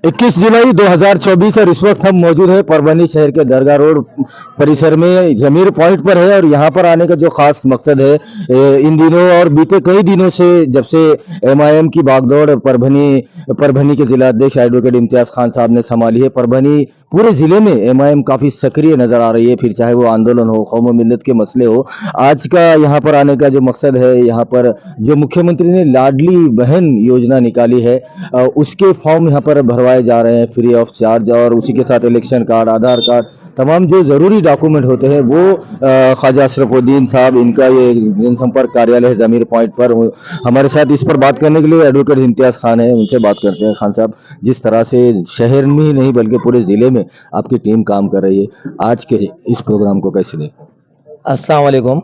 21 जुलाई 2024 और इस वक्त हम मौजूद है परभनी शहर के दरगाह रोड परिसर में जमीर पॉइंट पर है। और यहाँ पर आने का जो खास मकसद है, इन दिनों और बीते कई दिनों से जब से एमआईएम की बागडोर परभनी के जिला अध्यक्ष एडवोकेट इम्तियाज खान साहब ने संभाली है। परभनी पूरे जिले में एमआईएम काफी सक्रिय नजर आ रही है, फिर चाहे वो आंदोलन हो, कौम मिल्लत के मसले हो। आज का यहाँ पर आने का जो मकसद है, यहाँ पर जो मुख्यमंत्री ने लाडली बहन योजना निकाली है, उसके फॉर्म यहाँ पर भरवाए जा रहे हैं फ्री ऑफ चार्ज। और उसी के साथ इलेक्शन कार्ड, आधार कार्ड, तमाम जो जरूरी डॉक्यूमेंट होते हैं वो ख्वाजा अशरफुद्दीन साहब, इनका ये जनसंपर्क कार्यालय है जमीर पॉइंट पर। हमारे साथ इस पर बात करने के लिए एडवोकेट इम्तियाज खान है, उनसे बात करते हैं। खान साहब, जिस तरह से शहर में ही नहीं बल्कि पूरे जिले में आपकी टीम काम कर रही है, आज के इस प्रोग्राम को कैसे देखें? अस्सलाम वालेकुम।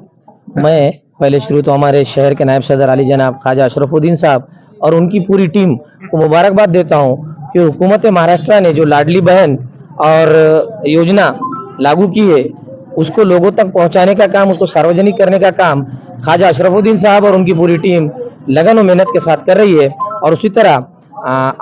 मैं पहले शुरू तो हमारे शहर के नायब सदर अली जनाब ख्वाजा अशरफुद्दीन साहब और उनकी पूरी टीम को मुबारकबाद देता हूं कि हुकूमत महाराष्ट्र ने जो लाडली बहन और योजना लागू की है उसको लोगों तक पहुंचाने का काम, उसको सार्वजनिक करने का काम ख्वाजा अशरफुद्दीन साहब और उनकी पूरी टीम लगन और मेहनत के साथ कर रही है। और उसी तरह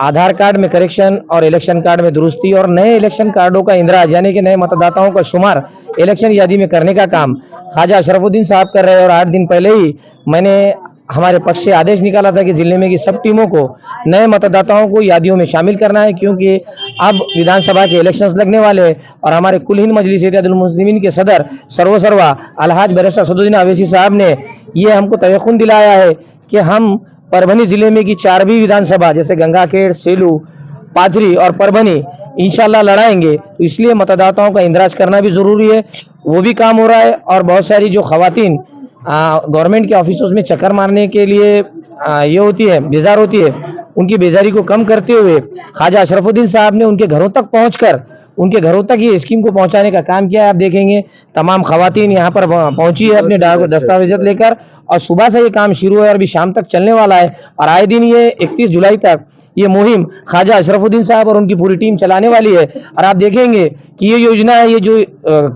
आधार कार्ड में करेक्शन और इलेक्शन कार्ड में दुरुस्ती और नए इलेक्शन कार्डों का इंदराज यानी कि नए मतदाताओं का शुमार इलेक्शन यादी में करने का काम ख्वाजा अशरफुद्दीन साहब कर रहे हैं। और 8 दिन पहले ही मैंने हमारे पक्ष से आदेश निकाला था कि जिले में की सब टीमों को नए मतदाताओं को यादियों में शामिल करना है, क्योंकि अब विधानसभा के इलेक्शंस लगने वाले हैं। और हमारे कुल हिंद मजलिस इत्तेहादुल मुस्लिमीन के सदर सर्वा अलहाज बैरिस्टर सदुद्दीन अवैसी साहब ने ये हमको तयक़ुन दिलाया है कि हम परभनी जिले में की 4 भी विधानसभा जैसे गंगाखेड़, सेलू, पाथरी और परभनी इंशाल्लाह लड़ाएंगे। तो इसलिए मतदाताओं का इंदराज करना भी जरूरी है, वो भी काम हो रहा है। और बहुत सारी जो खवातीन गवर्नमेंट के ऑफिसों में चक्कर मारने के लिए ये होती है, बेजार होती है, उनकी बेजारी को कम करते हुए ख्वाजा अशरफुद्दीन साहब ने उनके घरों तक पहुंचकर उनके घरों तक ये स्कीम को पहुंचाने का काम किया है। आप देखेंगे तमाम खवातीन यहाँ पर पहुंची है अपने दस्तावेजत लेकर, और सुबह से ये काम शुरू है और अभी शाम तक चलने वाला है। और आए दिन ये 31 जुलाई तक ये मुहिम ख्वाजा अशरफुद्दीन साहब और उनकी पूरी टीम चलाने वाली है। और आप देखेंगे कि ये योजना है, ये जो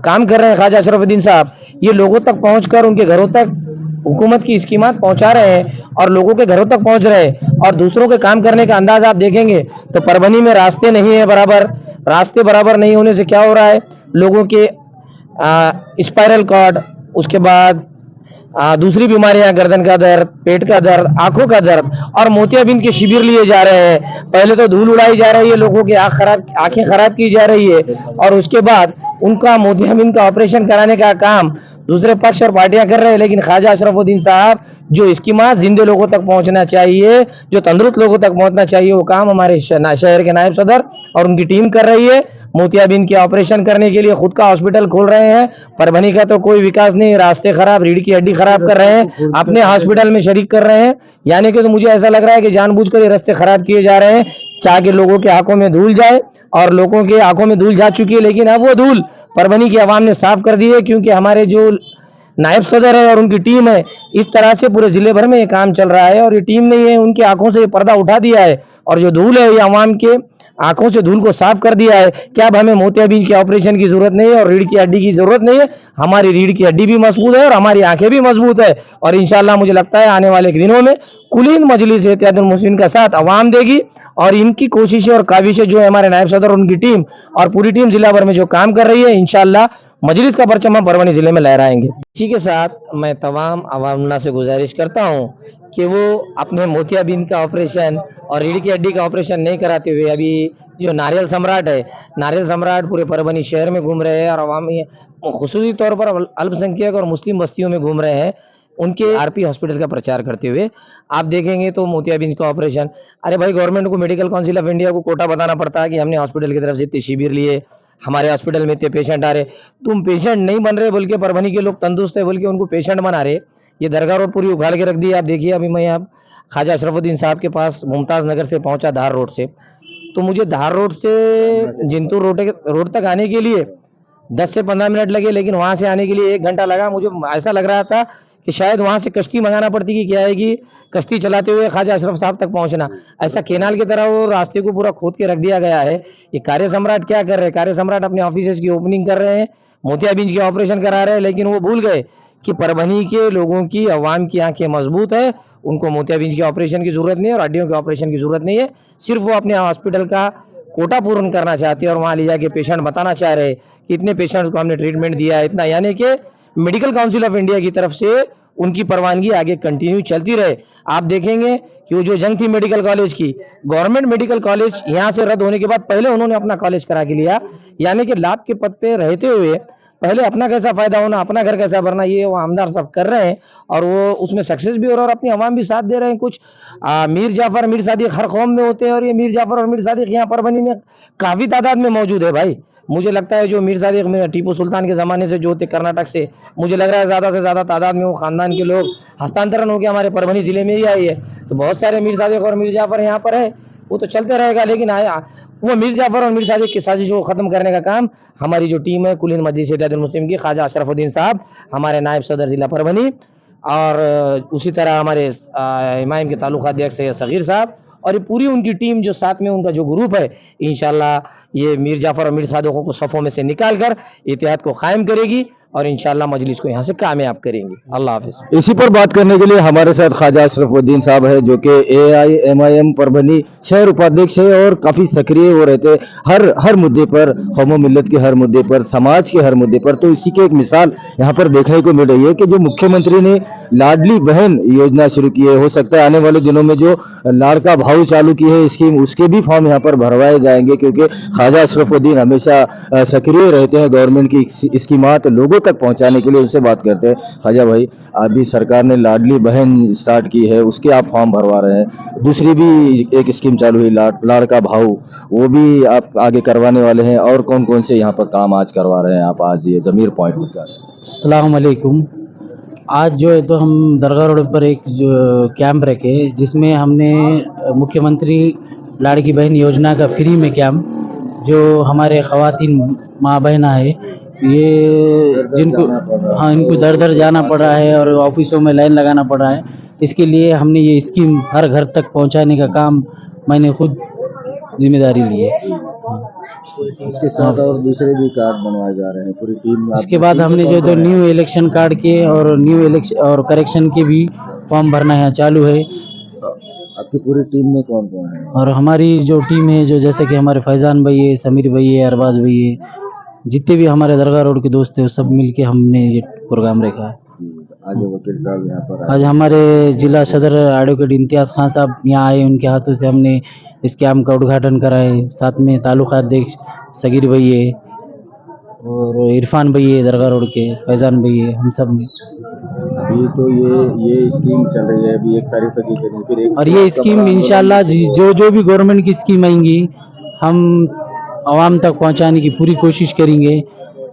काम कर रहे हैं ख्वाजा अशरफुद्दीन साहब, ये लोगों तक पहुंचकर उनके घरों तक हुकूमत की स्कीमात पहुंचा रहे हैं और लोगों के घरों तक पहुंच रहे हैं। और दूसरों के काम करने का अंदाज आप देखेंगे तो परभनी में रास्ते नहीं है बराबर, रास्ते बराबर नहीं होने से क्या हो रहा है, लोगों के स्पाइरल कॉर्ड, उसके बाद दूसरी बीमारियां, गर्दन का दर्द, पेट का दर्द, आंखों का दर्द, और मोतियाबिंद के शिविर लिए जा रहे हैं। पहले तो धूल उड़ाई जा रही है, लोगों की आंखें खराब की जा रही है, और उसके बाद उनका मोतियाबिंद का ऑपरेशन कराने का काम दूसरे पक्ष और पार्टियां कर रहे हैं। लेकिन ख्वाजा अशरफुद्दीन साहब जो स्कीमात जिंदे लोगों तक पहुंचना चाहिए, जो तंदुरुस्त लोगों तक पहुंचना चाहिए, वो काम हमारे शहर के नायब सदर और उनकी टीम कर रही है। मोतियाबिंद के ऑपरेशन करने के लिए खुद का हॉस्पिटल खोल रहे हैं। परभनी का तो कोई विकास नहीं, रास्ते खराब, रीढ़ की हड्डी खराब कर रहे हैं, अपने हॉस्पिटल में शरीक कर रहे हैं। यानी कि तो मुझे ऐसा लग रहा है कि जानबूझकर ये रास्ते खराब किए जा रहे हैं ताकि लोगों के आंखों में धूल जाए, और लोगों के आंखों में धूल जा चुकी है। लेकिन अब वो धूल परभनी की आवाम ने साफ कर दी है, क्योंकि हमारे जो नायब सदर है और उनकी टीम है, इस तरह से पूरे जिले भर में ये काम चल रहा है। और ये टीम ने ये उनकी आंखों से ये पर्दा उठा दिया है, और जो धूल है ये आवाम के आंखों से धूल को साफ कर दिया है कि अब हमें मोतियाबिंद के ऑपरेशन की जरूरत नहीं है और रीढ़ की हड्डी की जरूरत नहीं है। हमारी रीढ़ की हड्डी भी मजबूत है और हमारी आंखें भी मजबूत है। और इंशाल्लाह मुझे लगता है आने वाले दिनों में कुल हिंद मजलिस इत्तेहादुल मुस्लिमीन का साथ आवाम देगी, और इनकी कोशिशें और काविशें जो है हमारे नायब सदर और उनकी टीम और पूरी टीम जिला भर में जो काम कर रही है, इंशाल्लाह मजलिस का परचम हम परभनी जिले में लहराएंगे। इसी के साथ मैं तमाम अवामना से गुजारिश करता हूँ कि वो अपने मोतियाबिंद का ऑपरेशन और रीढ़ की हड्डी का ऑपरेशन नहीं कराते हुए अभी जो नारियल सम्राट है, नारियल सम्राट पूरे परभनी शहर में घूम रहे हैं और अवामी खुसूसी तौर पर अल्पसंख्यक और मुस्लिम बस्तियों में घूम रहे हैं, उनके आरपी हॉस्पिटल का प्रचार करते हुए आप देखेंगे तो मोतियाबिंद का ऑपरेशन। अरे भाई, गवर्नमेंट को, मेडिकल काउंसिल ऑफ इंडिया को कोटा बताना पड़ता है कि हमने हॉस्पिटल की तरफ से इतने शिविर लिए, हमारे हॉस्पिटल में इतने पेशेंट आ रहे। तुम पेशेंट नहीं बन रहे बोल के परभनी के लोग तंदुरुस्त है बोल के उनको पेशेंट बना रहे। ये दरगाह रोड पूरी उखाड़ के रख दी। आप देखिए, अभी मैं यहाँ ख्वाजा अशरफुद्दीन साहब के पास मुमताज नगर से पहुंचा धार रोड से, तो मुझे धार रोड से जिंतूर रोड तक आने के लिए 10 से 15 मिनट लगे, लेकिन वहां से आने के लिए 1 घंटा लगा। मुझे ऐसा लग रहा था कि शायद वहां से कश्ती मंगाना पड़ती, कि क्या है कि कश्ती चलाते हुए ख्वाजा अशरफ साहब तक पहुंचना, ऐसा केनाल की तरह वो रास्ते को पूरा खोद के रख दिया गया है। ये कार्य सम्राट क्या कर रहे हैं, कार्य सम्राट अपने ऑफिस की ओपनिंग कर रहे हैं, मोतियाबिंद के ऑपरेशन करा रहे हैं, लेकिन वो भूल गए कि परभनी के लोगों की, अवाम की आंखें मजबूत है, उनको मोतियाबिंद के ऑपरेशन की जरूरत नहीं है और हड्डियों के ऑपरेशन की जरूरत नहीं है। सिर्फ वो अपने हॉस्पिटल का कोटा पूर्ण करना चाहते हैं और वहाँ ले जाके पेशेंट बताना चाह रहे कि इतने पेशेंट को हमने ट्रीटमेंट दिया है इतना, यानी कि मेडिकल काउंसिल ऑफ इंडिया की तरफ से उनकी परवानगी आगे कंटिन्यू चलती रहे। आप देखेंगे कि वो जो जंग थी मेडिकल कॉलेज की, गवर्नमेंट मेडिकल कॉलेज यहाँ से रद्द होने के बाद पहले उन्होंने अपना कॉलेज करा के लिया, यानी कि लाभ के पद पे रहते हुए पहले अपना कैसा फायदा होना, अपना घर कैसा भरना, ये वो आमदार सब कर रहे हैं और वो उसमें सक्सेस भी हो रहा है और अपनी आवाम भी साथ दे रहे हैं। कुछ मीर जाफर मीर सादिक हर कौम में होते हैं और ये मीर जाफर और मीर सादिक यहाँ परभनी में काफी तादाद में मौजूद है भाई। मुझे लगता है जो मीर सादिक में टीपू सुल्तान के ज़माने से जो थे कर्नाटक से, मुझे लग रहा है ज़्यादा से ज़्यादा तादाद में वो ख़ानदान के लोग हस्तांतरण होकर हमारे परभनी ज़िले में ही आई है। तो बहुत सारे मीर सादिक और मीर जाफ़र यहाँ पर है, वो तो चलते रहेगा, लेकिन आया वो मीर जाफ़र और मीर सादिक की साजिश को ख़त्म करने का काम हमारी जो टीम है कुल हिंद मजलिस इत्तेहादुल मुस्लिमीन की ख्वाजा अशरफुद्दीन साहब, हमारे नायब सदर जिला परभनी और उसी तरह हमारे इमाम के ताल्लुकाध्यक्ष है सगीर साहब और ये पूरी उनकी टीम जो साथ में उनका जो ग्रुप है, इंशाल्लाह ये मीर जाफर और मीर सादिकों को सफ़ों में से निकाल कर इत्तेहाद को कायम करेगी और इंशाल्लाह मजलिस को यहाँ से कामयाब करेंगी। अल्लाह हाफिज़। इसी पर बात करने के लिए हमारे साथ ख्वाजा अशरफुद्दीन साहब है जो कि AIMIM परभनी शहर उपाध्यक्ष है और काफी सक्रिय हो रहते हैं हर मुद्दे पर, कौम मिल्लत के हर मुद्दे पर, समाज के हर मुद्दे पर। तो इसी की एक मिसाल यहाँ पर देखने को मिल रही है कि जो मुख्यमंत्री ने लाडली बहन योजना शुरू की है, हो सकता है आने वाले दिनों में जो लाड़का भाऊ चालू की है स्कीम, उसके भी फॉर्म यहाँ पर भरवाए जाएंगे, क्योंकि ख्वाजा अशरफुद्दीन हमेशा सक्रिय रहते हैं गवर्नमेंट की स्कीमात लोगों तक पहुंचाने के लिए। उनसे बात करते हैं। ख्वाजा भाई, अभी सरकार ने लाडली बहन स्टार्ट की है, उसके आप फॉर्म भरवा रहे हैं, दूसरी भी एक स्कीम चालू हुई लाड़का भाऊ, वो भी आप आगे करवाने वाले हैं, और कौन कौन से यहाँ पर काम आज करवा रहे हैं आप आज ये ज़मीर पॉइंट पर? अस्सलाम वालेकुम। आज जो है तो हम दरगाह रोड पर एक जो कैंप रखे जिसमें हमने मुख्यमंत्री लाड़की बहन योजना का फ्री में कैंप, जो हमारे ख़वातीन माँ बहना है ये जिनको इनको दर दर जाना पड़ रहा है और ऑफिसों में लाइन लगाना पड़ रहा है, इसके लिए हमने ये स्कीम हर घर तक पहुंचाने का काम मैंने खुद जिम्मेदारी ली है। उसके साथ और दूसरे भी कार्ड बनवाए जा रहे हैं पूरी टीम। इसके बाद हमने जो तो न्यू इलेक्शन कार्ड के और न्यू इलेक्शन और करेक्शन के भी फॉर्म भरना यहाँ चालू है। आपकी पूरी टीम में कौन कौन है? और हमारी जो टीम है जो जैसे कि हमारे फैज़ान भाई है, समीर भाई है, अरबाज भाई है, जितने भी हमारे दरगाह रोड के दोस्त हैं, सब मिलके हमने ये प्रोग्राम रखा है। आज वकील साहब यहाँ पर आज हमारे जिला सदर एडवोकेट इम्तियाज़ खान साहब यहाँ आए, उनके हाथों से हमने इस कैंप का उद्घाटन कराए। साथ में ताल्लुकाध्यक्ष सगीर भाई है और इरफान भाई है दरगाह रोड के, फैज़ान भाई है, हम सब ने। अभी तो ये स्कीम चल रही है, अभी 1 तारीख तक ही चलेगी, फिर एक और ये स्कीम इंशाल्लाह जो भी गवर्नमेंट की स्कीम आएंगी हम आवाम तक पहुंचाने की पूरी कोशिश करेंगे।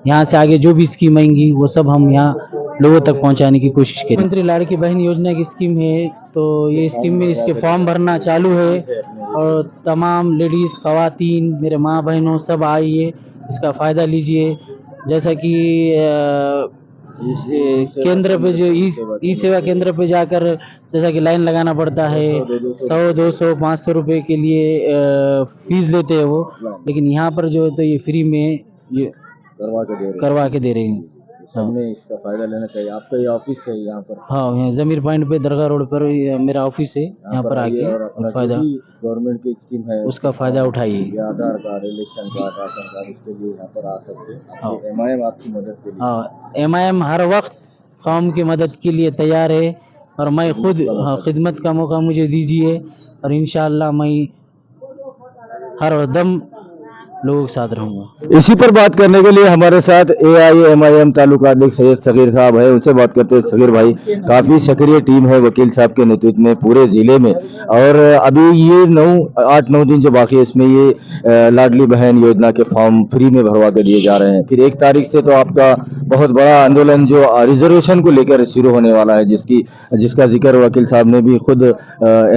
यहाँ से आगे जो भी स्कीम आएंगी वो सब हम यहाँ लोगों तक पहुंचाने की कोशिश करेंगे। मुख्यमंत्री लाड़की बहन योजना की स्कीम है, तो ये स्कीम में इसके फॉर्म भरना चालू है और तमाम लेडीज़ ख़वातीन मेरे माँ बहनों सब आइए, इसका फ़ायदा लीजिए। जैसा कि केंद्र पे जो ई सेवा केंद्र पे जाकर जैसा कि लाइन लगाना पड़ता है, 100, 200, 500 रुपये के लिए फीस लेते हैं वो, लेकिन यहाँ पर जो है तो ये फ्री में ये करवा के दे रहे हैं। सबने इसका फायदा लेना चाहिए। आपका ये ऑफिस है यहाँ पर? हाँ, यहाँ ज़मीर पॉइंट पे दरगाह रोड पर मेरा ऑफिस है, यहाँ पर आके और फायदा गवर्नमेंट की स्कीम है उसका फ़ायदा उठाइए। Aadhaar card, election card, ration card, इसके लिए यहाँ पर आ सकते हैं। MIM आपकी मदद के लिए? हाँ, MIM हर वक्त कौम की मदद के लिए तैयार है और मैं खुद खिदमत का मौका मुझे दीजिए और इंशाअल्लाह मैं हर दम लोगों के साथ रहूँगा। इसी पर बात करने के लिए हमारे साथ AIMIM तालुकाध्यक्ष सैयद सगीर साहब है, उनसे बात करते हैं। सगीर भाई, काफी सक्रिय टीम है वकील साहब के नेतृत्व में पूरे जिले में, और अभी ये 8-9 दिन जो बाकी है इसमें ये लाडली बहन योजना के फॉर्म फ्री में भरवा के दिए जा रहे हैं। फिर 1 तारीख से तो आपका बहुत बड़ा आंदोलन जो रिजर्वेशन को लेकर शुरू होने वाला है, जिसका जिक्र वकील साहब ने भी खुद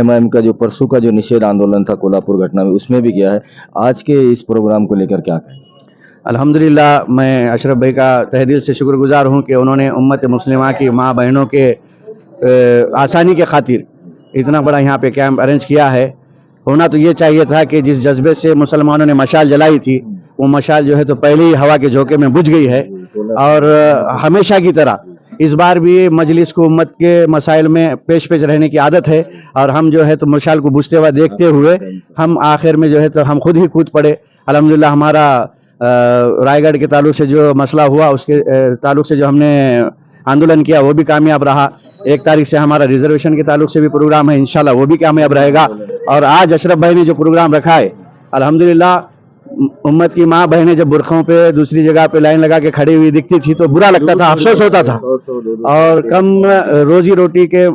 MIM का जो परसों का जो निषेध आंदोलन था कोल्हापुर घटना में उसमें भी किया है। आज के इस प्रोग्राम को लेकर क्या कहें? अल्हम्दुलिल्लाह, मैं अशरफ भाई का तहे दिल से शुक्रगुजार हूँ कि उन्होंने उम्मत मुस्लिमा की माँ बहनों के आसानी के खातिर इतना बड़ा यहाँ पे कैंप अरेंज किया है। होना तो ये चाहिए था कि जिस जज्बे से मुसलमानों ने मशाल जलाई थी वो मशाल जो है तो पहले ही हवा के झोंके में बुझ गई है, और हमेशा की तरह इस बार भी मजलिस को उम्मत के मसाइल में पेश पेश रहने की आदत है, और हम जो है तो मशाल को बुझते हुए देखते हुए हम आखिर में जो है तो हम खुद ही कूद पड़े। अल्हम्दुलिल्लाह हमारा रायगढ़ के ताल्लुक से जो मसला हुआ उसके ताल्लुक से जो हमने आंदोलन किया वो भी कामयाब रहा। 1 तारीख से हमारा रिजर्वेशन के ताल्लुक से भी प्रोग्राम है, इंशाल्लाह वो भी कामयाब रहेगा। और आज अशरफ भाई ने जो प्रोग्राम रखा है, अल्हम्दुलिल्लाह उम्मत की माँ बहनें जब बुरखों पे दूसरी जगह पे लाइन लगा के खड़ी हुई दिखती थी तो बुरा लगता था, अफसोस होता था। और कम रोजी रोटी के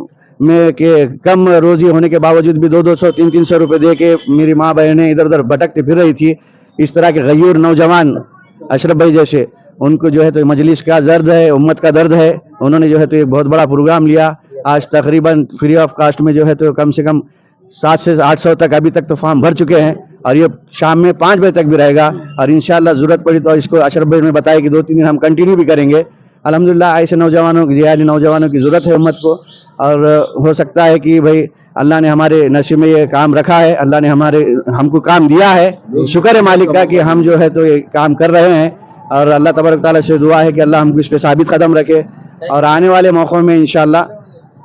कम रोजी होने के बावजूद भी 200 300 रुपए दे के मेरी माँ बहनें इधर उधर भटकती फिर रही थी। इस तरह के गयूर नौजवान अशरफ भाई जैसे, उनको जो है तो मजलिस का दर्द है, उम्मत का दर्द है। उन्होंने जो है तो एक बहुत बड़ा प्रोग्राम लिया। आज तकरीबन फ्री ऑफ कास्ट में जो है तो कम से कम 700 से 800 तक अभी तक तो फॉर्म भर चुके हैं, और ये शाम में 5 बजे तक भी रहेगा। और इंशाल्लाह जरूरत पड़ी तो इसको अशरफ भाई ने बताया कि 2-3 दिन हम कंटिन्यू भी करेंगे। अल्हम्दुलिल्लाह ऐसे नौजवानों की, जिहादी नौजवानों की जरूरत है उम्मत को। और हो सकता है कि भाई अल्लाह ने हमारे नसीब में ये काम रखा है, अल्लाह ने हमको काम दिया है। शुक्र है मालिक का कि हम जो है तो ये काम कर रहे हैं। और अल्लाह तबारक ताला से दुआ है कि अल्लाह हमको इस पे साबित कदम रखे। और आने वाले मौक़ों में इंशाल्लाह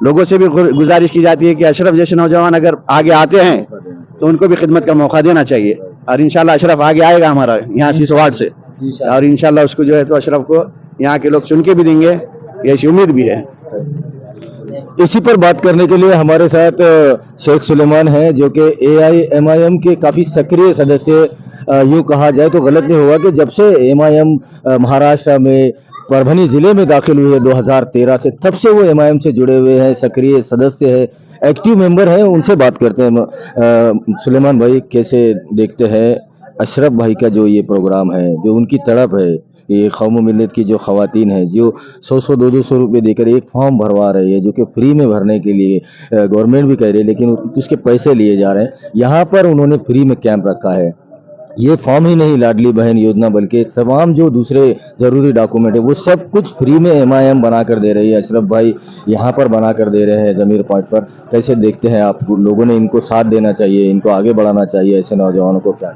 लोगों से भी गुजारिश की जाती है कि अशरफ जैसे नौजवान अगर आगे आते हैं तो उनको भी खिदमत का मौका देना चाहिए। और इंशाल्लाह अशरफ आगे आएगा हमारा यहाँ से, इस वार्ड से, और इंशाल्लाह उसको जो है तो अशरफ को यहाँ के लोग चुन के भी देंगे, ये ऐसी उम्मीद भी है। इसी पर बात करने के लिए हमारे साथ शेख सुलेमान हैं, जो कि AIMIM के काफी सक्रिय सदस्य, यूं कहा जाए तो गलत नहीं होगा कि जब से MIM महाराष्ट्र में परभनी जिले में दाखिल हुई है 2013 से, तब से वो MIM से जुड़े हुए हैं, सक्रिय सदस्य है, एक्टिव मेंबर हैं। उनसे बात करते हैं। सुलेमान भाई, कैसे देखते हैं अशरफ भाई का जो ये प्रोग्राम है, जो उनकी तड़प है, ये कौम मिल्लत की जो खवातीन है जो 100-100 200 रुपये देकर एक फॉर्म भरवा रही है, जो कि फ्री में भरने के लिए गवर्नमेंट भी कह रही है, लेकिन उसके पैसे लिए जा रहे हैं। यहाँ पर उन्होंने फ्री में कैंप रखा है। ये फॉर्म ही नहीं, लाडली बहन योजना, बल्कि तमाम जो दूसरे जरूरी डॉक्यूमेंट है वो सब कुछ फ्री में MIM बना कर दे रही है। अशरफ भाई यहाँ पर बना कर दे रहे हैं जमीर पॉइंट पर। कैसे देखते हैं आप? लोगों ने इनको साथ देना चाहिए, इनको आगे बढ़ाना चाहिए, ऐसे नौजवानों को क्या?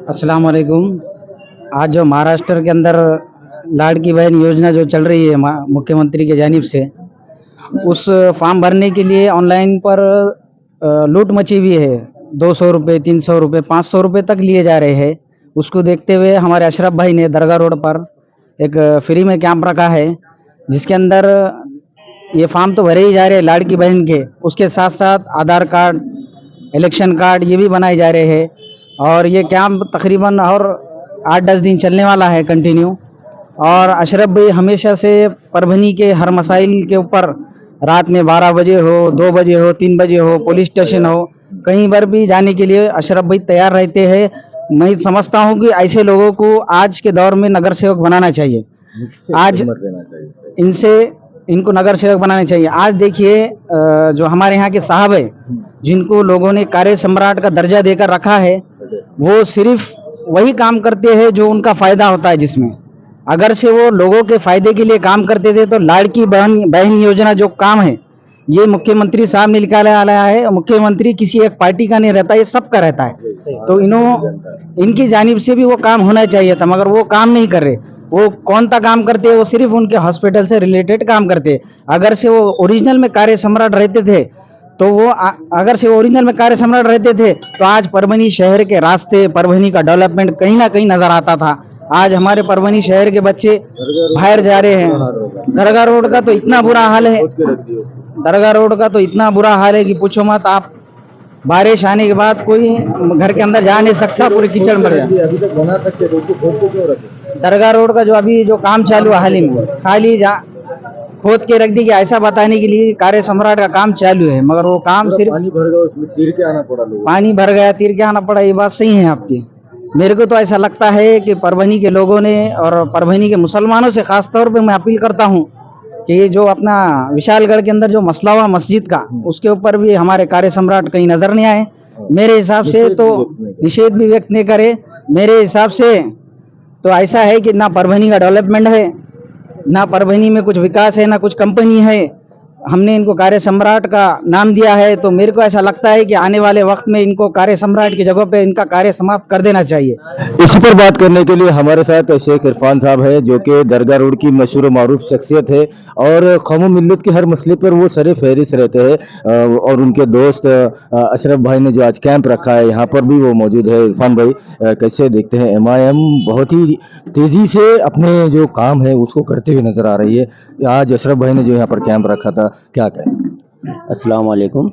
अस्सलाम वालेकुम। आज जो महाराष्ट्र के अंदर लाड़की बहन योजना जो चल रही है मुख्यमंत्री के जानिब से, उस फॉर्म भरने के लिए ऑनलाइन पर लूट मची हुई है। 200 रुपये, 300 रुपये, 500 रुपये तक लिए जा रहे हैं। उसको देखते हुए हमारे अशरफ भाई ने दरगाह रोड पर एक फ्री में कैंप रखा है, जिसके अंदर ये फॉर्म तो भरे ही जा रहे हैं लाड़की बहन के, उसके साथ साथ आधार कार्ड, इलेक्शन कार्ड ये भी बनाए जा रहे हैं। और ये कैंप तकरीबन और 8-10 दिन चलने वाला है कंटिन्यू। और अशरफ भाई हमेशा से परभनी के हर मसाइल के ऊपर, रात में 12 बजे हो, 2 बजे हो, 3 बजे हो, पुलिस स्टेशन हो, कहीं पर भी जाने के लिए अशरफ भाई तैयार रहते हैं। मैं समझता हूं कि ऐसे लोगों को आज के दौर में नगर सेवक बनाना चाहिए। आज इनको नगर सेवक बनाना चाहिए। आज देखिए जो हमारे यहाँ के साहब है, जिनको लोगों ने कार्य सम्राट का दर्जा देकर रखा है, वो सिर्फ वही काम करते हैं जो उनका फायदा होता है। जिसमें अगर से वो लोगों के फायदे के लिए काम करते थे तो लाड़की बहन योजना जो काम है ये मुख्यमंत्री साहब ने निकाला है। और मुख्यमंत्री किसी एक पार्टी का नहीं रहता, ये सबका रहता है। तो इनकी जानिब से भी वो काम होना चाहिए था, मगर वो काम नहीं कर रहे। वो कौन सा काम करते हैं? वो सिर्फ उनके हॉस्पिटल से रिलेटेड काम करते हैं। अगर से वो ओरिजिनल में कार्य सम्राट रहते थे तो आज परभनी शहर के रास्ते, परभनी का डेवलपमेंट कहीं ना कहीं नजर आता था। आज हमारे परभनी शहर के बच्चे बाहर जा रहे हैं। दरगाह रोड का तो इतना बुरा हाल है कि पूछो मत आप। बारिश आने के बाद कोई घर के अंदर जा नहीं सकता, पूरे कीचड़ भर जाए। अभी तक बना सकते थे, उसको खोद के क्यों रखे? दरगाह रोड का जो काम चालू है हाल ही में, खाली खोद के रख दी कि ऐसा बताने के लिए कार्य सम्राट का काम चालू है, मगर वो काम सिर्फ पानी भर गया, उसमें तीर के आना पड़ा लोगों को। पानी भर गया, तीर के आना पड़ा। ये बात सही है आपकी। मेरे को तो ऐसा लगता है कि परभनी के लोगों ने और परभनी के मुसलमानों से खास तौर पे मैं अपील करता हूँ कि ये जो अपना विशालगढ़ के अंदर जो मसला हुआ मस्जिद का, उसके ऊपर भी हमारे कार्य सम्राट कहीं नजर नहीं आए। मेरे हिसाब से तो निषेध भी व्यक्त नहीं करे। मेरे हिसाब से तो ऐसा है कि ना परभनी का डेवलपमेंट है, ना परभनी में कुछ विकास है, ना कुछ कंपनी है। हमने इनको कार्य सम्राट का नाम दिया है, तो मेरे को ऐसा लगता है कि आने वाले वक्त में इनको कार्य सम्राट की जगह पे इनका कार्य समाप्त कर देना चाहिए। इसी पर बात करने के लिए हमारे साथ शेख इरफान साहब है, जो कि दरगाह रोड की मशहूर व मारूफ शख्सियत है और कौम मिल्लत के हर मसले पर वो सरे फहरिस्त रहते हैं। और उनके दोस्त अशरफ भाई ने जो आज कैंप रखा है यहाँ पर भी वो मौजूद है। इरफान भाई, कैसे देखते हैं MIM बहुत ही तेजी से अपने जो काम है उसको करते हुए नजर आ रही है। आज अशरफ भाई ने जो यहाँ पर कैंप रखा था, क्या कहें? अस्सलाम वालेकुम।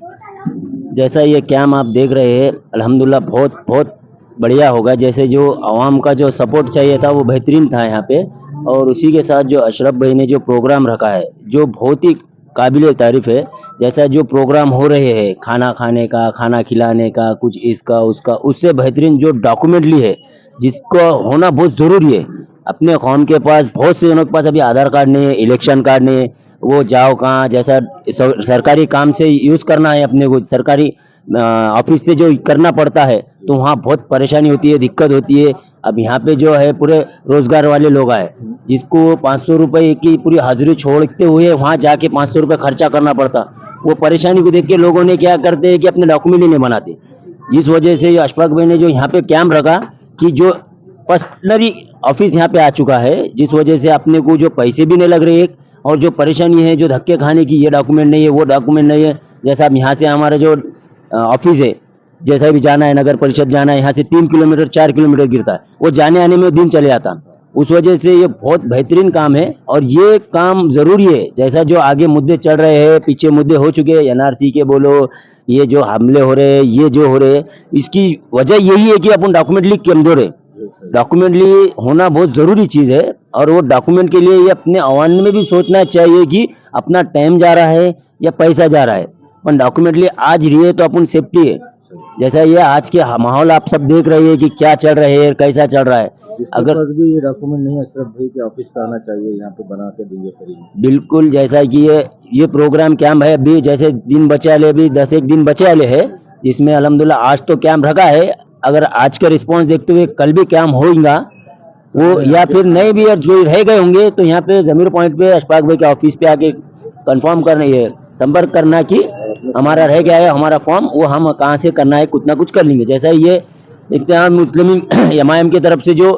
जैसा ये कैम आप देख रहे हैं, अल्हम्दुलिल्लाह बहुत बहुत बढ़िया होगा। जैसे जो आवाम का जो सपोर्ट चाहिए था वो बेहतरीन था यहाँ पे, और उसी के साथ जो अशरफ भाई ने जो प्रोग्राम रखा है जो बहुत ही काबिल तारीफ़ है। जैसा जो प्रोग्राम हो रहे हैं, खाना खाने का, खाना खिलाने का, कुछ इसका उसका, उससे बेहतरीन जो डॉक्यूमेंटली है जिसको होना बहुत ज़रूरी है। अपने कौम के पास बहुत से जनों के पास अभी आधार कार्ड नहीं है, इलेक्शन कार्ड नहीं है, वो जाओ कहाँ, जैसा सरकारी काम से यूज़ करना है अपने को, सरकारी ऑफिस से जो करना पड़ता है, तो वहाँ बहुत परेशानी होती है, दिक्कत होती है। अब यहाँ पे जो है पूरे रोजगार वाले लोग आए, जिसको 500 रुपये की पूरी हाजिरी छोड़ते हुए वहाँ जाके 500 रुपये खर्चा करना पड़ता। वो परेशानी को देख के लोगों ने क्या करते हैं कि अपने डॉक्यूमेंट ही नहीं बनाते। जिस वजह से अशफाक भाई ने जो यहाँ पे कैंप रखा कि जो पर्सनली ऑफिस यहाँ पे आ चुका है, जिस वजह से अपने को जो पैसे भी नहीं लग रहे, और जो परेशानी है जो धक्के खाने की, ये डॉक्यूमेंट नहीं है, वो डॉक्यूमेंट नहीं है। जैसा अब यहाँ से हमारा जो ऑफिस है, जैसा भी जाना है, नगर परिषद जाना है, यहाँ से 3 किलोमीटर 4 किलोमीटर गिरता है, वो जाने आने में दिन चले जाता। उस वजह से ये बहुत बेहतरीन काम है और ये काम ज़रूरी है। जैसा जो आगे मुद्दे चल रहे हैं, पीछे मुद्दे हो चुके हैं, NRC के बोलो, ये जो हमले हो रहे हैं, ये जो हो रहे हैं, इसकी वजह यही है कि अपन डॉक्यूमेंटली कमजोर है। डॉक्यूमेंटली होना बहुत ज़रूरी चीज़ है, और वो डॉक्यूमेंट के लिए ये अपने आवाम में भी सोचना चाहिए कि अपना टाइम जा रहा है या पैसा जा रहा है, पर डॉक्यूमेंटली आज रही है तो अपन सेफ्टी है। जैसा ये आज के माहौल आप सब देख रहे हैं कि क्या चल रहा है, कैसा चल रहा है। अगर भी ये डॉक्यूमेंट नहीं अशरफ भाई के ऑफिस पे आना चाहिए, यहाँ पे बना के देंगे फ्री में। बिल्कुल, जैसा कि ये प्रोग्राम कैंप है, अभी जैसे दिन बचे वाले, अभी 10 दिन बचे वाले है, जिसमें अल्हम्दुलिल्लाह आज तो कैंप रखा है। अगर आज का रिस्पांस देखते हुए कल भी कैंप होगा वो, या फिर नए भी जो रह गए होंगे, तो यहाँ पे जमीर पॉइंट पे अशफाक भाई के ऑफिस पे आके कंफर्म करना है, संपर्क करना कि हमारा रह गया है हमारा फॉर्म, वो हम कहाँ से करना है, कुछ ना कुछ कर लेंगे। जैसा ये इत्तेहाद मुस्लिमीन MIM की तरफ से जो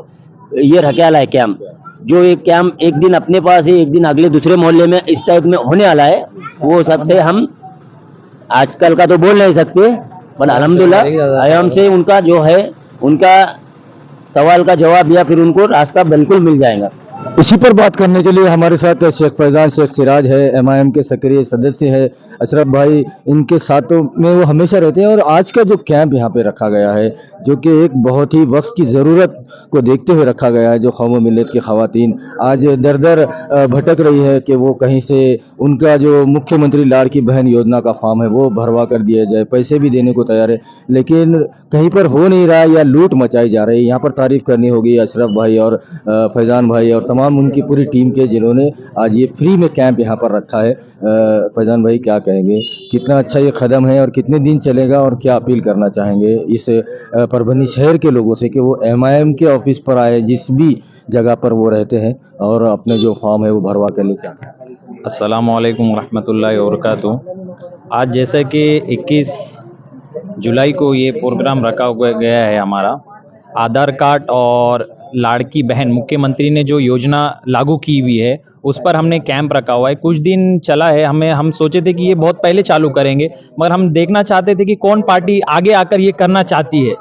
ये रखे वाला है कैंप, जो एक कैंप एक दिन अपने पास है, एक दिन अगले दूसरे मोहल्ले में इस टाइप में होने वाला है, वो सबसे हम आजकल का तो बोल नहीं सकते, पर अल्हम्दुलिल्लाह आयाम से उनका जो है, उनका सवाल का जवाब या फिर उनको रास्ता बिल्कुल मिल जाएगा। इसी पर बात करने के लिए हमारे साथ शेख फैजान शेख सिराज है, MIM के सक्रिय सदस्य है। अशरफ भाई इनके साथों में वो हमेशा रहते हैं, और आज का जो कैंप यहाँ पे रखा गया है, जो कि एक बहुत ही वक्त की ज़रूरत को देखते हुए रखा गया है। जो कौम मिल्लत की ख़वातीन आज दर दर भटक रही है कि वो कहीं से उनका जो मुख्यमंत्री लाड़की बहन योजना का फॉर्म है वो भरवा कर दिया जाए, पैसे भी देने को तैयार है, लेकिन कहीं पर हो नहीं रहा या लूट मचाई जा रही है। यहाँ पर तारीफ़ करनी होगी अशरफ भाई और फैजान भाई और तमाम उनकी पूरी टीम के, जिन्होंने आज ये फ्री में कैंप यहाँ पर रखा है। फैजान भाई, क्या कहेंगे, कितना अच्छा ये कदम है और कितने दिन चलेगा, और क्या अपील करना चाहेंगे इस परभनी शहर के लोगों से कि वो MIM के ऑफिस पर आए, जिस भी जगह पर वो रहते हैं, और अपने जो फॉर्म है वो भरवा कर लेते हैं? अस्सलाम वालेकुम रहमतुल्लाहि व बरकातुहू। आज जैसे कि 21 जुलाई को ये प्रोग्राम रखा गया है हमारा, आधार कार्ड और लाड़की बहन मुख्यमंत्री ने जो योजना लागू की हुई है उस पर हमने कैंप रखा हुआ है। कुछ दिन चला है, हम सोचे थे कि ये बहुत पहले चालू करेंगे, मगर हम देखना चाहते थे कि कौन पार्टी आगे आकर ये करना चाहती है।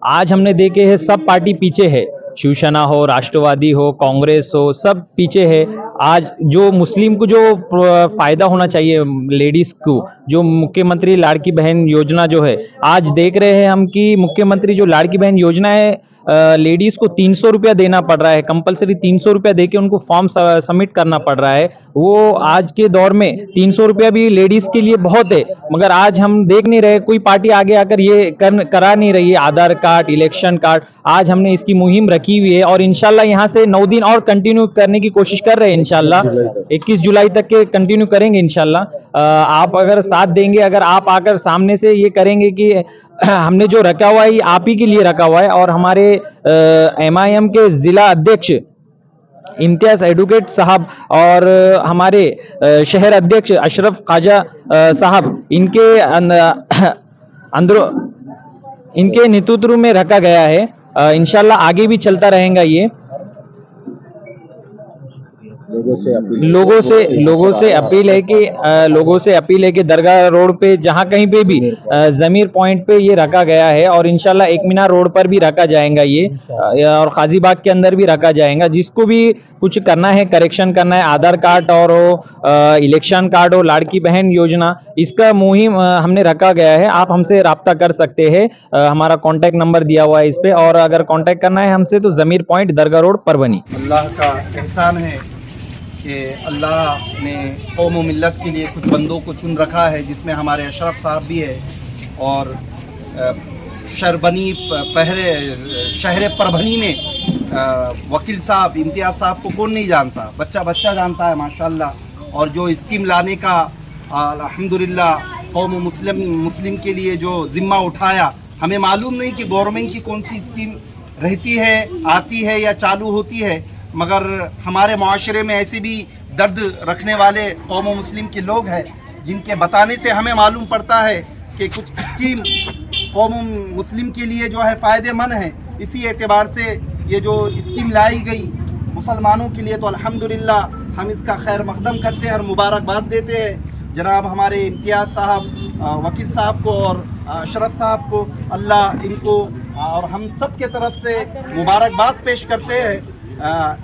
आज हमने देखे हैं सब पार्टी पीछे है, शिवसेना हो, राष्ट्रवादी हो, कांग्रेस हो, सब पीछे है। आज जो मुस्लिम को जो फायदा होना चाहिए, लेडीज को जो मुख्यमंत्री लाड़की बहन योजना जो है, आज देख रहे हैं हम कि मुख्यमंत्री जो लाड़की बहन योजना है, लेडीज को 300 रुपया देना पड़ रहा है, कंपलसरी 300 रुपया दे के उनको फॉर्म सबमिट करना पड़ रहा है। वो आज के दौर में 300 रुपया भी लेडीज के लिए बहुत है, मगर आज हम देख नहीं रहे, कोई पार्टी आगे आकर ये करा नहीं रही है। आधार कार्ड, इलेक्शन कार्ड, आज हमने इसकी मुहिम रखी हुई है और इंशाल्लाह यहाँ से 9 दिन और कंटिन्यू करने की कोशिश कर रहे हैं। इंशाल्लाह 21 जुलाई तक के कंटिन्यू करेंगे इंशाल्लाह। आप अगर साथ देंगे, अगर आप आकर सामने से ये करेंगे कि हमने जो रखा हुआ है ये आप ही के लिए रखा हुआ है, और हमारे MIM के जिला अध्यक्ष इम्तियाज़ एडवोकेट साहब और हमारे शहर अध्यक्ष अशरफ ख्वाजा साहब इनके नेतृत्व में रखा गया है। इंशाल्लाह आगे भी चलता रहेगा ये। लोगों से अपील है कि दरगाह रोड पे जहां कहीं पे भी जमीर पॉइंट पे ये रखा गया है और इंशाल्लाह एक मीनार रोड पर भी रखा जाएगा ये, और काजीबाग के अंदर भी रखा जाएगा। जिसको भी कुछ करना है, करेक्शन करना है, आधार कार्ड और इलेक्शन कार्ड और लाड़की बहन योजना, इसका मुहिम हमने रखा गया है। आप हमसे राब्ता कर सकते हैं, हमारा कॉन्टैक्ट नंबर दिया हुआ है इस पे, और अगर कॉन्टैक्ट करना है हमसे तो जमीर पॉइंट दरगाह रोड परभनी। अल्लाह का एहसान है कि अल्लाह ने कौम व मिल्लत के लिए कुछ बंदों को चुन रखा है, जिसमें हमारे अशरफ साहब भी है और शहर परभनी में वकील साहब इम्तियाज़ साहब को कौन नहीं जानता, बच्चा जानता है माशाल्लाह। और जो स्कीम लाने का अल्हम्दुलिल्लाह कौम मुस्लिम के लिए जो ज़िम्मा उठाया, हमें मालूम नहीं कि गवर्नमेंट की कौन सी स्कीम रहती है, आती है या चालू होती है, मगर हमारे माशरे में ऐसे भी दर्द रखने वाले कौम मुस्लिम के लोग हैं जिनके बताने से हमें मालूम पड़ता है कि कुछ स्कीम कौम मुस्लिम के लिए जो है फ़ायदेमंद है। इसी एतबार से ये जो स्कीम लाई गई मुसलमानों के लिए, तो अल्हम्दुलिल्लाह हम इसका खैर मकदम करते हैं और मुबारकबाद देते हैं जनाब हमारे इम्तियाज़ साहब, वकील साहब को और अशरफ साहब को। अल्लाह इनको और हम सब के तरफ से मुबारकबाद पेश करते हैं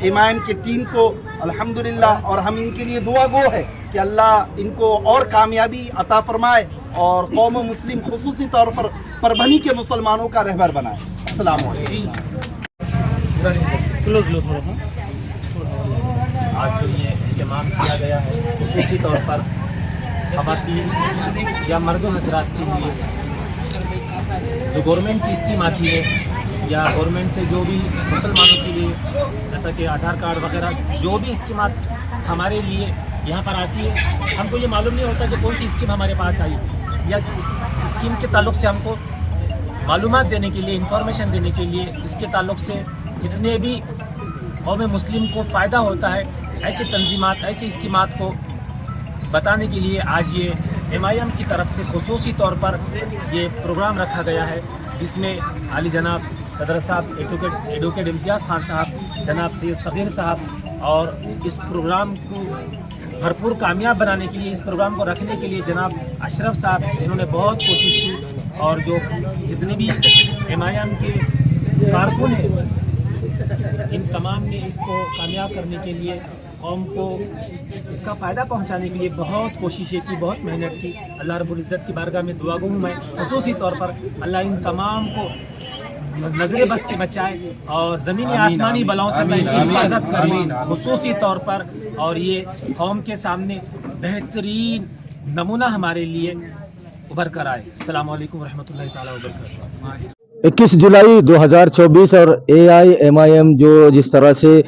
इमाम की टीम को अल्हम्दुलिल्लाह, और हम इनके लिए दुआ गो है कि अल्लाह इनको और कामयाबी अता फरमाए और कौम मुस्लिम खुसूसी तौर पर परभनी के मुसलमानों का रहबर बनाए। अस्सलाम वालेकुम। आज जो ये इस्तेमाल किया गया है खुसूसी तौर पर ख़वातीन या मर्द हजरात के लिए, जो गवर्नमेंट की स्कीम आती है या गवर्नमेंट से जो भी मुसलमानों के लिए, जैसा कि आधार कार्ड वगैरह जो भी स्कीमात हमारे लिए यहाँ पर आती है, हमको ये मालूम नहीं होता कि कौन सी स्कीम हमारे पास आई थी, या स्कीम के ताल्लुक़ से हमको मालूमात देने के लिए, इंफॉर्मेशन देने के लिए, इसके ताल्लुक़ से जितने भी कौम मुस्लिम को फ़ायदा होता है, ऐसी तंजीमात, ऐसी स्कीमात को बताने के लिए आज ये MIM की तरफ से खुसूसी तौर पर ये प्रोग्राम रखा गया है, जिसमें आली जनाब सदर साहब एडवोकेट इम्तियाज़ खान साहब, जनाब सैयद सग़ीर साहब, और इस प्रोग्राम को भरपूर कामयाब बनाने के लिए, इस प्रोग्राम को रखने के लिए जनाब अशरफ साहब, इन्होंने बहुत कोशिश की, और जो जितने भी MIM के कारकुन हैं इन तमाम ने इसको कामयाब करने के लिए, कौम को इसका फ़ायदा पहुंचाने के लिए बहुत कोशिशें की, बहुत मेहनत की। अल्लाह रब्बुल इज़्ज़त की बारगाह में दुआ गो हूँ मैं खुसूसी तौर पर, अल्लाह इन तमाम को नजर बस से बचाए और ज़मीनी आसमानी बलाओं से इनकी हिफाजत करें खुसूसी तौर पर, और ये कौम के सामने बेहतरीन नमूना हमारे लिए उभर कर आए। अस्सलाम वालेकुम रहमतुल्लाहि ताला व बरकातहू। 21 जुलाई 2024 और AIMIM जो जिस तरह से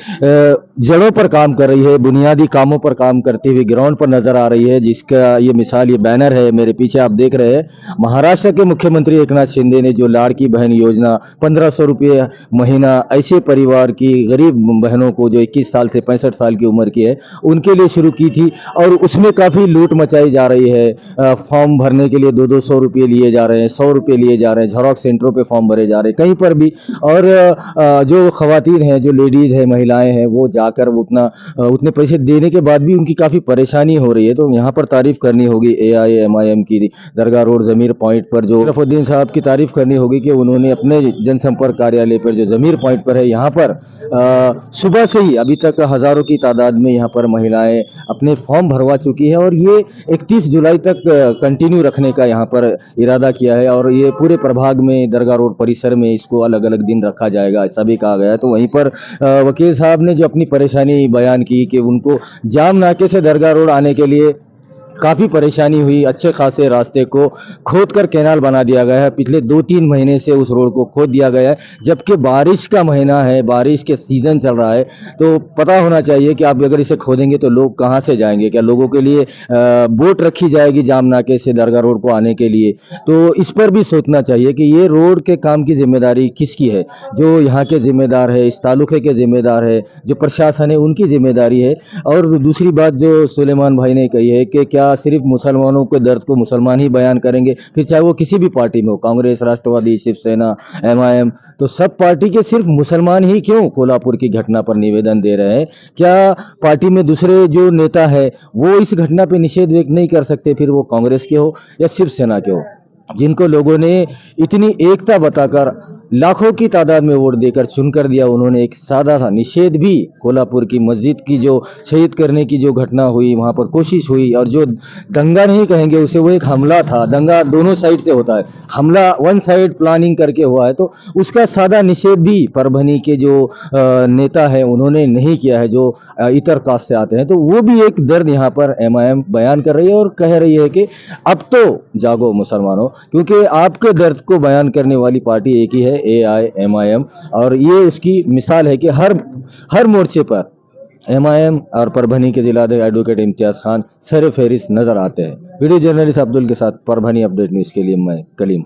जड़ों पर काम कर रही है, बुनियादी कामों पर काम करती हुई ग्राउंड पर नजर आ रही है, जिसका ये मिसाल, ये बैनर है मेरे पीछे आप देख रहे हैं। महाराष्ट्र के मुख्यमंत्री एकनाथ शिंदे ने जो लाड़की बहन योजना 1500 रुपये महीना ऐसे परिवार की गरीब बहनों को जो 21 साल से 65 साल की उम्र की है उनके लिए शुरू की थी, और उसमें काफ़ी लूट मचाई जा रही है। फॉर्म भरने के लिए 200 रुपये लिए जा रहे हैं, 100 रुपये लिए जा रहे हैं, झेरॉक्स सेंटरों पर फॉर्म भरे जा रहे हैं कहीं पर भी, और जो खवातीन हैं, जो लेडीज हैं, महिलाएं हैं, वो जाकर उतने पैसे देने के बाद भी उनकी काफ़ी परेशानी हो रही है। तो यहाँ पर तारीफ करनी होगी AIMIM की, दरगाह रोड ज़मीर पॉइंट पर जो शरफुद्दीन साहब की तारीफ करनी होगी कि उन्होंने अपने जनसंपर्क कार्यालय पर जो ज़मीर पॉइंट पर है, यहाँ पर सुबह से ही अभी तक हज़ारों की तादाद में यहाँ पर महिलाएं अपने फॉर्म भरवा चुकी है, और ये 31 जुलाई तक कंटिन्यू रखने का यहाँ पर इरादा किया है, और ये पूरे प्रभाग में दरगाह रोड परिसर में इसको अलग अलग दिन रखा जाएगा, ऐसा भी कहा गया है। तो वहीं पर वकील साहब ने जो अपनी परेशानी बयान की कि उनको जाम नाके से दरगाह रोड आने के लिए काफ़ी परेशानी हुई। अच्छे खासे रास्ते को खोद कर कैनाल बना दिया गया है। पिछले 2-3 महीने से उस रोड को खोद दिया गया है, जबकि बारिश का महीना है, बारिश के सीज़न चल रहा है, तो पता होना चाहिए कि आप अगर इसे खोदेंगे तो लोग कहाँ से जाएंगे। क्या लोगों के लिए बोट रखी जाएगी जाम नाके से दरगाह रोड को आने के लिए? तो इस पर भी सोचना चाहिए कि ये रोड के काम की जिम्मेदारी किसकी है। जो यहाँ के जिम्मेदार है, इस तालुके के जिम्मेदार है, जो प्रशासन है, उनकी जिम्मेदारी है। और दूसरी बात जो सुलेमान भाई ने कही है कि क्या सिर्फ मुसलमानों के दर्द को मुसलमान ही बयान करेंगे, फिर चाहे वो किसी भी पार्टी में हो, कांग्रेस, राष्ट्रवादी, शिवसेना, एमआईएम, तो सब पार्टी के सिर्फ मुसलमान ही क्यों कोल्हापुर की घटना पर निवेदन दे रहे हैं? क्या पार्टी में दूसरे जो नेता है वो इस घटना पे निषेध व्यक्त नहीं कर सकते, फिर वो कांग्रेस के हो या शिवसेना के हो, जिनको लोगों ने इतनी एकता बताकर लाखों की तादाद में वोट देकर चुन कर दिया, उन्होंने एक सादा सा निषेध भी कोल्हापुर की मस्जिद की जो शहीद करने की जो घटना हुई, वहाँ पर कोशिश हुई, और जो दंगा नहीं कहेंगे उसे, वो एक हमला था। दंगा दोनों साइड से होता है, हमला वन साइड प्लानिंग करके हुआ है, तो उसका सादा निषेध भी परभनी के जो नेता है उन्होंने नहीं किया है, जो इतर कास्ट से आते हैं। तो वो भी एक दर्द यहाँ पर एमआईएम बयान कर रही है और कह रही है कि अब तो जागो मुसलमानों, क्योंकि आपके दर्द को बयान करने वाली पार्टी एक ही है, एआईएमआईएम, और ये उसकी मिसाल है कि हर मोर्चे पर एमआईएम और परभनी के जिलाध्यक्ष एडवोकेट इम्तियाज खान सर फहरिस्त नजर आते हैं। वीडियो जर्नलिस्ट अब्दुल के साथ परभनी अपडेट न्यूज़ के लिए मैं कलीम।